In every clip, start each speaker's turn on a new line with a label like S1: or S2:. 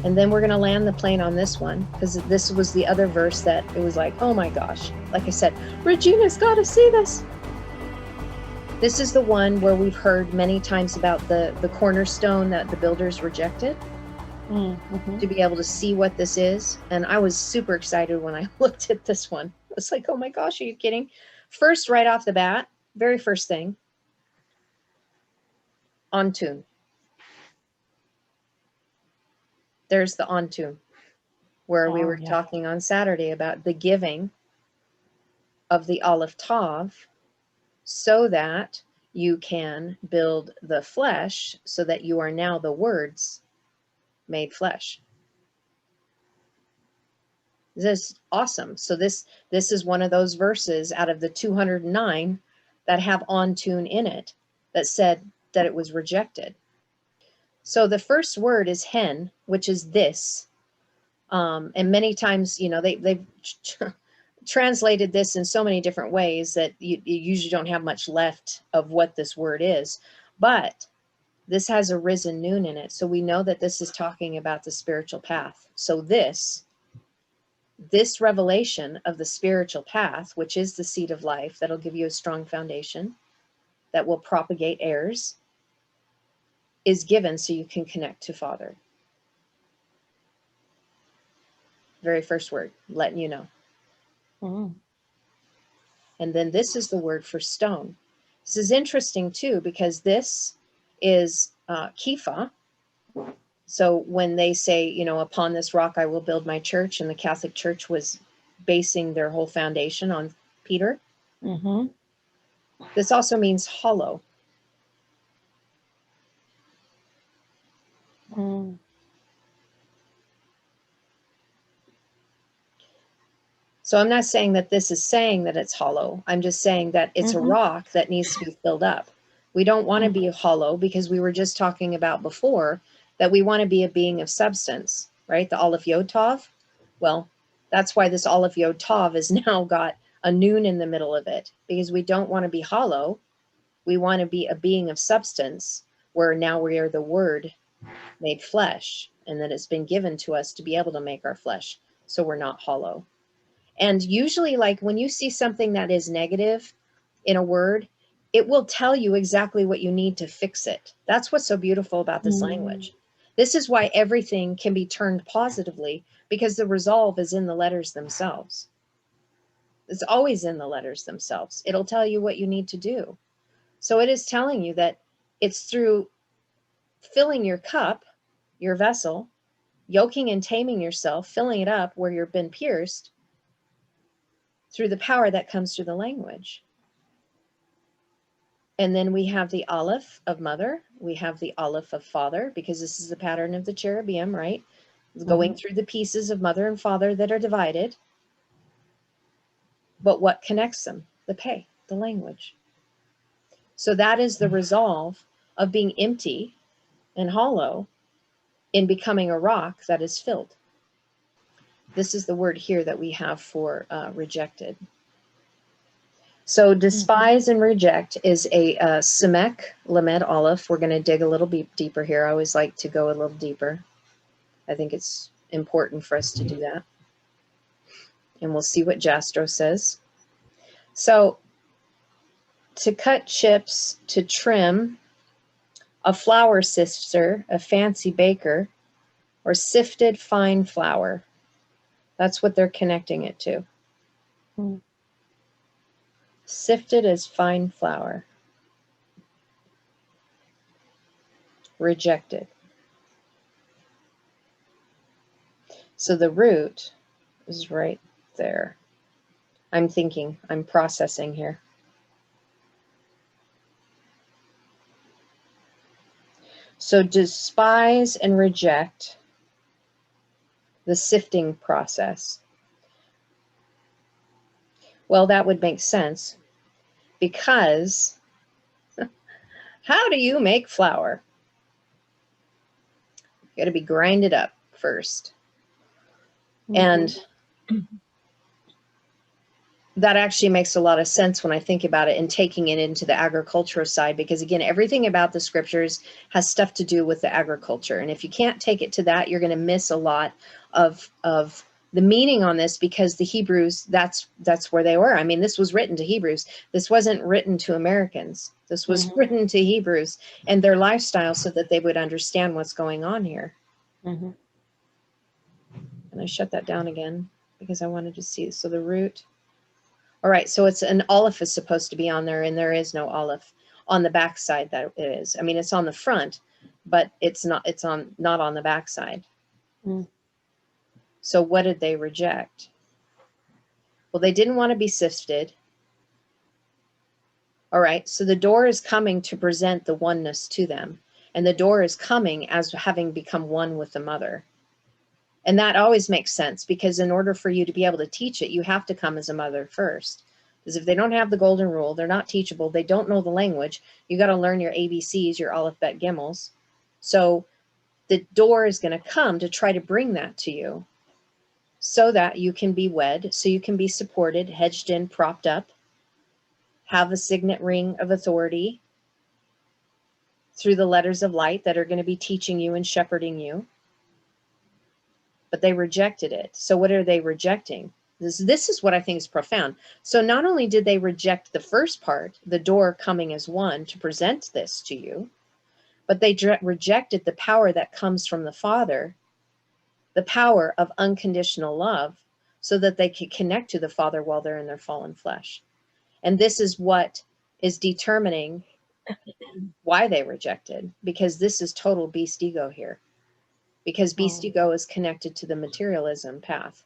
S1: And then we're going to land the plane on this one, because this was the other verse that it was like, oh my gosh, like I said, Regina's got to see this. This is the one where we've heard many times about the cornerstone that the builders rejected. To be able to see what this is. And I was super excited when I looked at this one. I was like, oh my gosh, are you kidding? First, right off the bat, very first thing, Antun. There's the Antun, where we were talking on Saturday about the giving of the Aleph Tav, so that you can build the flesh, so that you are now the words made flesh. This is awesome. So this is one of those verses out of the 209 that have Antun in it that said that it was rejected. So the first word is hen, which is this. And many times, you know, they've translated this in so many different ways that you usually don't have much left of what this word is. But this has a risen noon in it. So we know that this is talking about the spiritual path. So this revelation of the spiritual path, which is the seed of life, that'll give you a strong foundation, that will propagate heirs, is given so you can connect to Father. Very first word, letting you know. And then this is the word for stone. This is interesting too, because this is Kepha. So when they say, you know, upon this rock I will build my church, and the Catholic Church was basing their whole foundation on Peter. This also means hollow. So I'm not saying that this is saying that it's hollow. I'm just saying that it's a rock that needs to be filled up. We don't want to be hollow, because we were just talking about before that we want to be a being of substance, right? The Aleph Yod Tav. Well, that's why this Aleph Yod Tav has now got a noon in the middle of it, because we don't want to be hollow. We want to be a being of substance, where now we are the Word made flesh, and that it's been given to us to be able to make our flesh, so we're not hollow. And usually, like when you see something that is negative in a word, it will tell you exactly what you need to fix it. That's what's so beautiful about this language. This is why everything can be turned positively, because the resolve is in the letters themselves. It's always in the letters themselves. It'll tell you what you need to do. So it is telling you that it's through filling your cup, your vessel, yoking and taming yourself, filling it up where you've been pierced, through the power that comes through the language. And then we have the Aleph of mother. We have the Aleph of father, because this is the pattern of the cherubim, right? Going through the pieces of mother and father that are divided. But what connects them? The pay, the language. So that is the resolve of being empty and hollow in becoming a rock that is filled. This is the word here that we have for rejected. So despise and reject is a Semek Lamed Aleph. We're going to dig a little deeper here. I always like to go a little deeper. I think it's important for us to do that. And we'll see what Jastro says. So to cut chips, to trim, a flour sifter, a fancy baker, or sifted fine flour. That's what they're connecting it to. Sifted as fine flour. Rejected. So the root is right there. I'm thinking, I'm processing here. So despise and reject, the sifting process. Well, that would make sense, because how do you make flour? You got to be grinded up first. And That actually makes a lot of sense when I think about it and taking it into the agricultural side, because again, everything about the scriptures has stuff to do with the agriculture. And if you can't take it to that, you're going to miss a lot of the meaning on this, because the Hebrews, that's where they were. I mean, this was written to Hebrews. This wasn't written to Americans. This was written to Hebrews and their lifestyle, so that they would understand what's going on here. And I shut that down again because I wanted to see. So the root. All right, so it's an olive is supposed to be on there, and there is no olive on the back side. That it is. I mean, it's on the front, but it's not. It's not on the back side. So what did they reject? Well, they didn't want to be sifted. All right, so the door is coming to present the oneness to them, and the door is coming as having become one with the mother. And that always makes sense, because in order for you to be able to teach it, you have to come as a mother first. Because if they don't have the golden rule, they're not teachable, they don't know the language, you got to learn your ABCs, your Aleph, Bet, Gimels. So the door is going to come to try to bring that to you, so that you can be wed, so you can be supported, hedged in, propped up, have a signet ring of authority through the letters of light that are going to be teaching you and shepherding you. But they rejected it. So what are they rejecting? This is what I think is profound. So not only did they reject the first part, the door coming as one to present this to you, but they rejected the power that comes from the Father, the power of unconditional love, so that they could connect to the Father while they're in their fallen flesh. And this is what is determining why they rejected, because this is total beast ego here. Because beast ego is connected to the materialism path.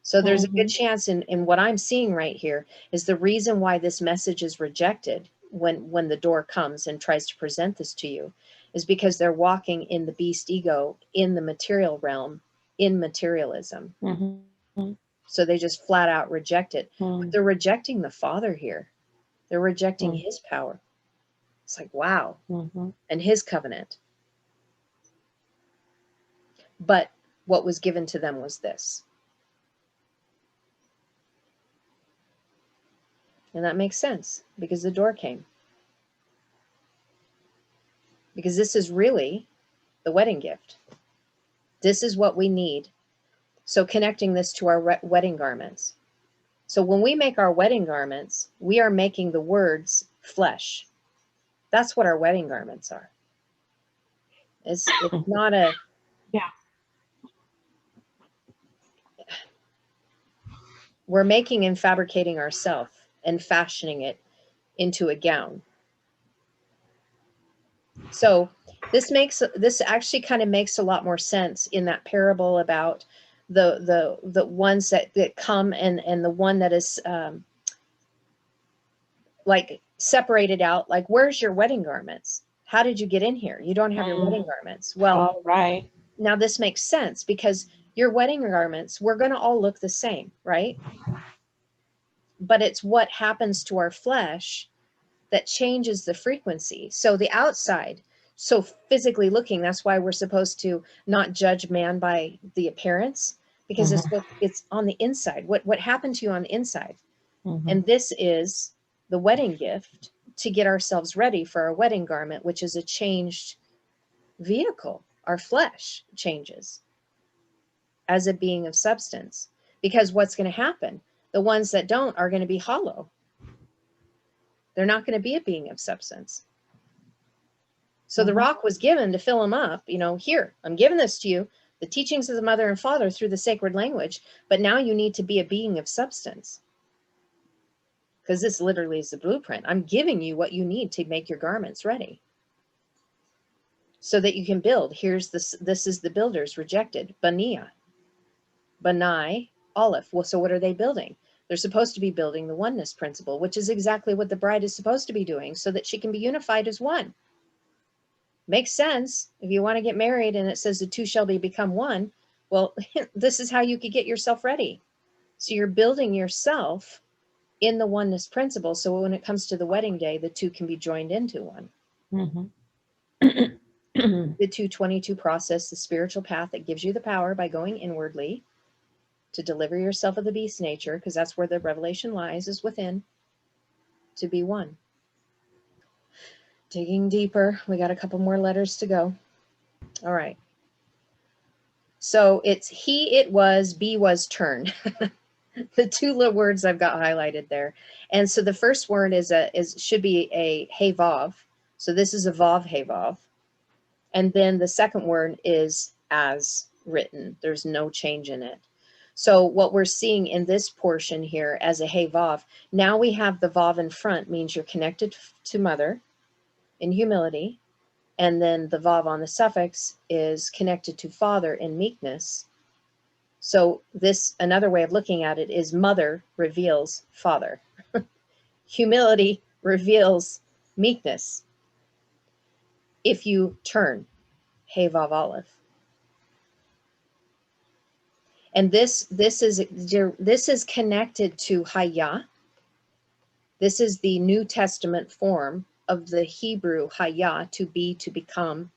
S1: So there's a good chance in what I'm seeing right here is the reason why this message is rejected when the door comes and tries to present this to you is because they're walking in the beast ego, in the material realm, in materialism. So they just flat out reject it. But they're rejecting the Father here. They're rejecting his power. It's like, wow. And his covenant. But what was given to them was this. And that makes sense, because the door came. Because this is really the wedding gift. This is what we need. So connecting this to our wedding garments. So when we make our wedding garments, we are making the words flesh. That's what our wedding garments are. It's not a...
S2: Yeah.
S1: We're making and fabricating ourselves and fashioning it into a gown. So this actually kind of makes a lot more sense in that parable about the ones that come and the one that is like separated out. Like, where's your wedding garments? How did you get in here? You don't have your wedding garments. Well,
S2: right.
S1: Now this makes sense, because your wedding garments, we're going to all look the same, right? But it's what happens to our flesh that changes the frequency. So the outside, so physically looking, that's why we're supposed to not judge man by the appearance, because it's on the inside. What happened to you on the inside? And this is the wedding gift to get ourselves ready for our wedding garment, which is a changed vehicle. Our flesh changes as a being of substance, because what's going to happen? The ones that don't are going to be hollow. They're not going to be a being of substance. So the rock was given to fill them up. Here, I'm giving this to you, the teachings of the mother and father through the sacred language, but now you need to be a being of substance. Because this literally is the blueprint. I'm giving you what you need to make your garments ready, so that you can build. This is the builders rejected. Bania, Banai, Aleph. Well, so what are they building? They're supposed to be building the oneness principle, which is exactly what the bride is supposed to be doing, so that she can be unified as one. Makes sense. If you want to get married and it says the two shall become one, well, this is how you could get yourself ready. So you're building yourself in the oneness principle, so when it comes to the wedding day, the two can be joined into one. The 222 process, the spiritual path that gives you the power by going inwardly to deliver yourself of the beast nature, because that's where the revelation lies, is within, to be one. Digging deeper, we got a couple more letters to go. All right. So it's he, it was, be, was, turn. The two little words I've got highlighted there. And so the first word should be a hey vav. So this is a vav hey vav. And then the second word is as written. There's no change in it. So what we're seeing in this portion here as a hey vav, now we have the vav in front, means you're connected to mother in humility. And then the vav on the suffix is connected to father in meekness. So this, another way of looking at it is mother reveals father. Humility reveals meekness. If you turn, hey vav aleph. And this is connected to Hayah. This is the New Testament form of the Hebrew Hayah, to be, to become,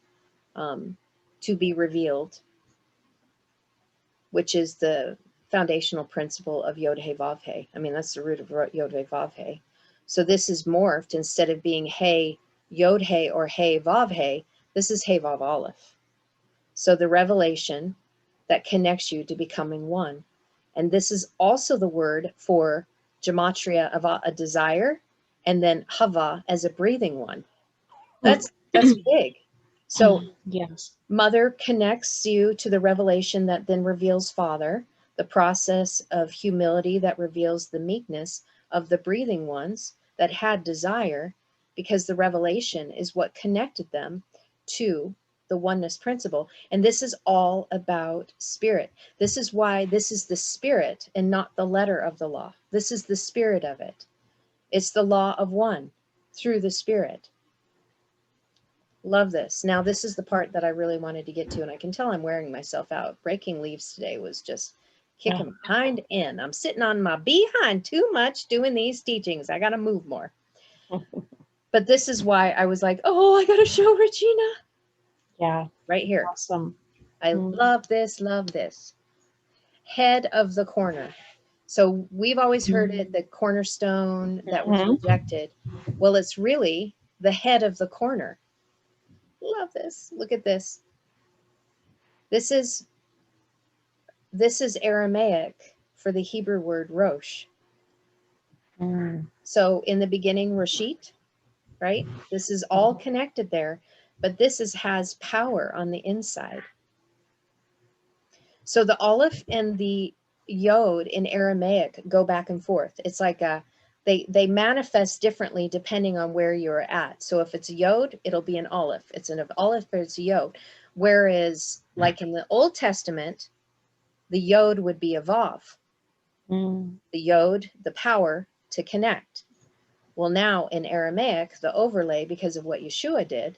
S1: to be revealed, which is the foundational principle of Yod He Vav He. I mean, that's the root of Yod He Vav He. So this is morphed. Instead of being He Yod He or He Vav He, this is He Vav Aleph. So the revelation that connects you to becoming one. And this is also the word for gematria of a desire, and then hava as a breathing one. That's big. So
S2: yes,
S1: mother connects you to the revelation that then reveals father, the process of humility that reveals the meekness of the breathing ones that had desire, because the revelation is what connected them to the oneness principle. And this is all about spirit. This is why this is the spirit and not the letter of the law. This is the spirit of it. It's the law of one through the spirit. Love this. Now, this is the part that I really wanted to get to, and I can tell I'm wearing myself out. Breaking leaves today was just kicking behind in. I'm sitting on my behind too much doing these teachings. I got to move more. But this is why I was like, oh, I got to show Regina.
S2: Yeah.
S1: Right here.
S2: Awesome.
S1: I love this, love this. Head of the corner. So we've always heard it, the cornerstone that was rejected. Well, it's really the head of the corner. Love this. Look at this. This is Aramaic for the Hebrew word rosh. So in the beginning, Rashit, right? This is all connected there, but this has power on the inside. So the aleph and the yod in Aramaic go back and forth. It's like they manifest differently depending on where you're at. So if it's a yod, it'll be an aleph. It's an aleph, but it's a yod. Whereas like in the Old Testament, the yod would be a vav. The yod, the power to connect. Well, now in Aramaic, the overlay, because of what Yeshua did,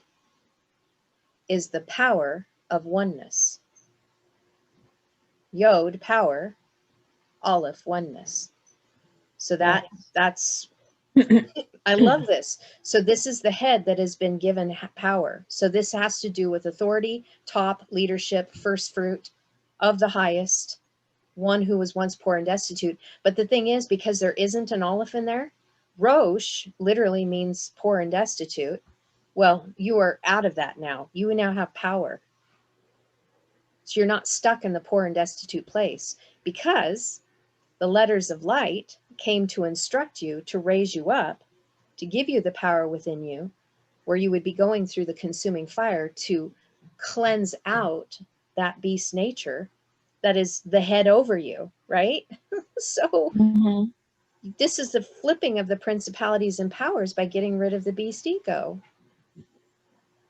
S1: is the power of oneness. Yod, power, aleph, oneness. So that's, I love this. So this is the head that has been given power. So this has to do with authority, top, leadership, first fruit of the highest, one who was once poor and destitute. But the thing is, because there isn't an aleph in there, Rosh literally means poor and destitute. Well, you are out of that now. You now have power. So you're not stuck in the poor and destitute place, because the letters of light came to instruct you, to raise you up, to give you the power within you, where you would be going through the consuming fire to cleanse out that beast nature that is the head over you, right? So this is the flipping of the principalities and powers by getting rid of the beast ego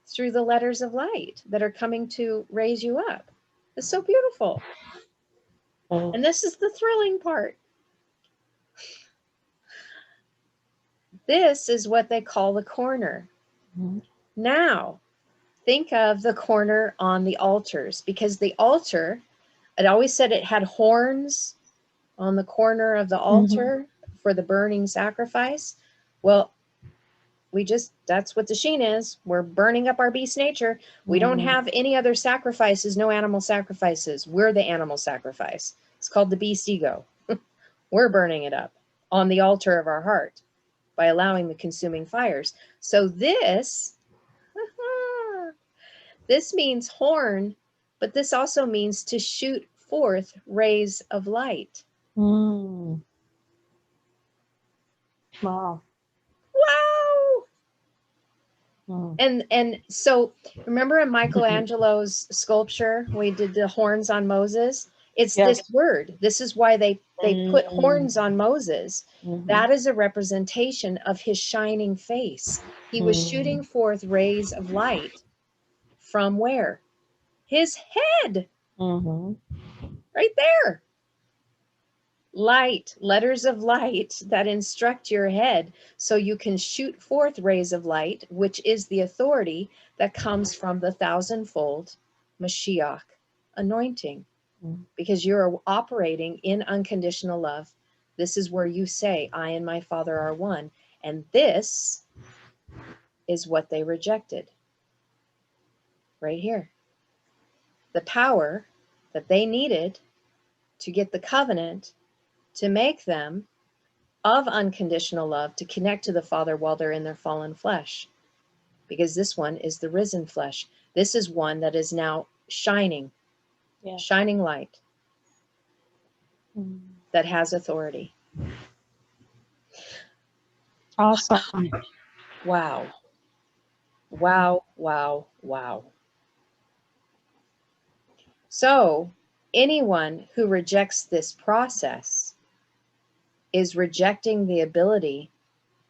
S1: through the letters of light that are coming to raise you up. It's so beautiful. And this is the thrilling part. This is what they call the corner. Now, think of the corner on the altars, because the altar, it always said it had horns on the corner of the altar for the burning sacrifice. Well, that's what the sheen is. We're burning up our beast nature. We don't have any other sacrifices, no animal sacrifices. We're the animal sacrifice. It's called the beast ego. We're burning it up on the altar of our heart by allowing the consuming fires. So this, this means horn, but this also means to shoot forth rays of light.
S2: Wow.
S1: Wow.
S2: Mm.
S1: And so remember in Michelangelo's sculpture, we did the horns on Moses. It's
S2: Yes.
S1: this word. This is why they put horns on Moses. That is a representation of his shining face. He was shooting forth rays of light from where? His head. Right there. Light, letters of light that instruct your head so you can shoot forth rays of light, which is the authority that comes from the thousandfold Mashiach anointing. Because you're operating in unconditional love. This is where you say, I and my Father are one. And this is what they rejected. Right here. The power that they needed to get the covenant to make them of unconditional love to connect to the Father while they're in their fallen flesh. Because this one is the risen flesh. This is one that is now shining, shining light that has authority.
S2: Awesome.
S1: Wow. Wow, wow, wow. So anyone who rejects this process is rejecting the ability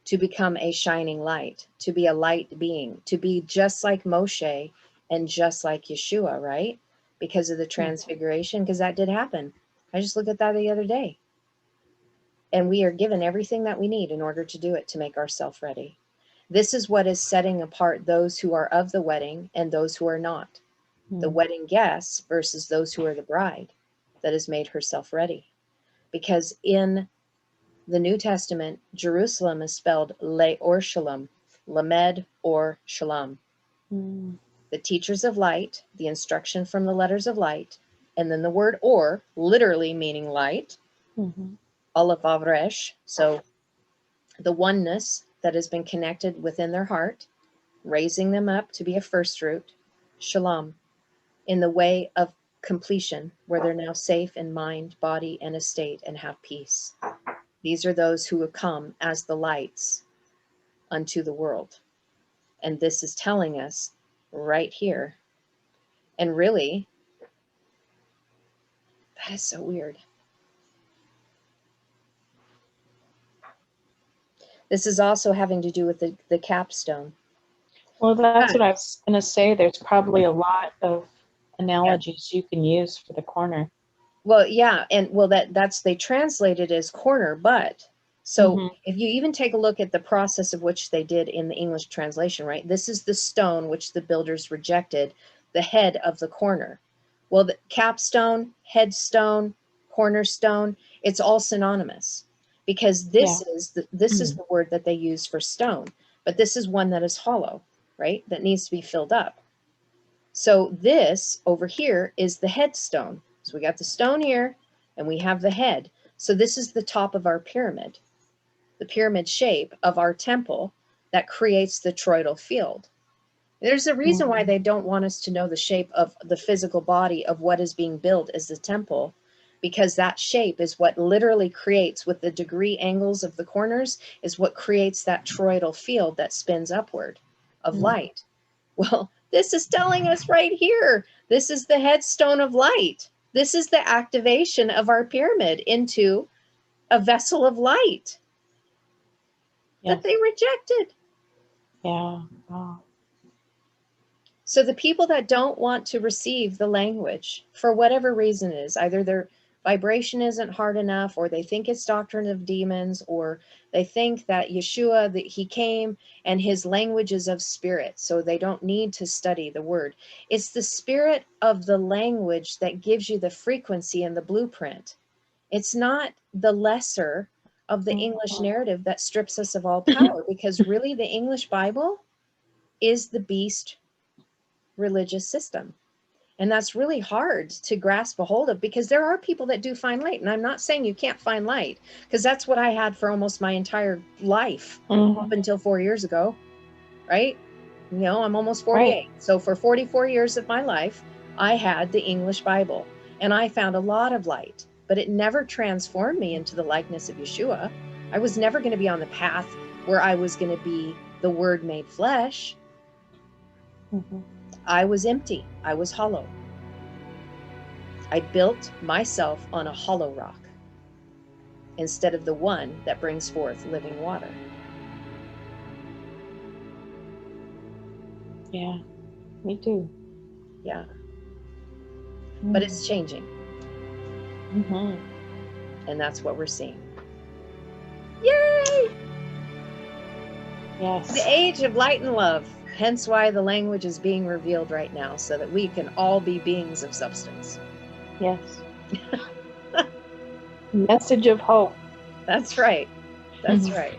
S1: to become a shining light, to be a light being, to be just like Moshe and just like Yeshua, right? Because of the transfiguration, because that did happen. I just looked at that the other day. And we are given everything that we need in order to do it, to make ourselves ready. This is what is setting apart those who are of the wedding and those who are not. The wedding guests versus those who are the bride that has made herself ready. Because in the New Testament, Jerusalem is spelled Le or Shalom, Lamed or Shalom. The teachers of light, the instruction from the letters of light, and then the word or, literally meaning light, Aleph Avresh, so the oneness that has been connected within their heart, raising them up to be a first fruit, Shalom, in the way of completion, where they're now safe in mind, body, and estate, and have peace. These are those who have come as the lights unto the world. And this is telling us right here. And really, that is so weird. This is also having to do with the capstone.
S2: Well, that's what I was going to say. There's probably a lot of analogies you can use for the corner.
S1: Well, yeah, and well, that's they translate it as corner, but so if you even take a look at the process of which they did in the English translation, right? This is the stone which the builders rejected, the head of the corner. Well, the capstone, headstone, cornerstone, it's all synonymous because this is the word that they use for stone, but this is one that is hollow, right? That needs to be filled up. So this over here is the headstone. So we got the stone here and we have the head. So this is the top of our pyramid, the pyramid shape of our temple that creates the toroidal field. There's a reason why they don't want us to know the shape of the physical body of what is being built as the temple, because that shape is what literally creates, with the degree angles of the corners, is what creates that toroidal field that spins upward of light. Well, this is telling us right here, this is the headstone of light. This is the activation of our pyramid into a vessel of light that they rejected.
S2: Yeah. Wow.
S1: So the people that don't want to receive the language, for whatever reason it is, either their vibration isn't hard enough, or they think it's doctrine of demons, or they think that Yeshua, that he came and his language is of spirit, so they don't need to study the word. It's the spirit of the language that gives you the frequency and the blueprint. It's not the lesser of the English narrative that strips us of all power, because really the English Bible is the beast religious system. And that's really hard to grasp a hold of, because there are people that do find light. And I'm not saying you can't find light, because that's what I had for almost my entire life up until 4 years ago, right? You know, I'm almost 48.
S2: Right.
S1: So for 44 years of my life, I had the English Bible, and I found a lot of light, but it never transformed me into the likeness of Yeshua. I was never going to be on the path where I was going to be the Word made flesh. I was empty. I was hollow. I built myself on a hollow rock instead of the one that brings forth living water.
S2: Yeah, me too.
S1: Yeah. But it's changing. And that's what we're seeing. Yay!
S2: Yes.
S1: The age of light and love. Hence why the language is being revealed right now, so that we can all be beings of substance.
S2: Yes. Message of hope.
S1: That's right. That's right.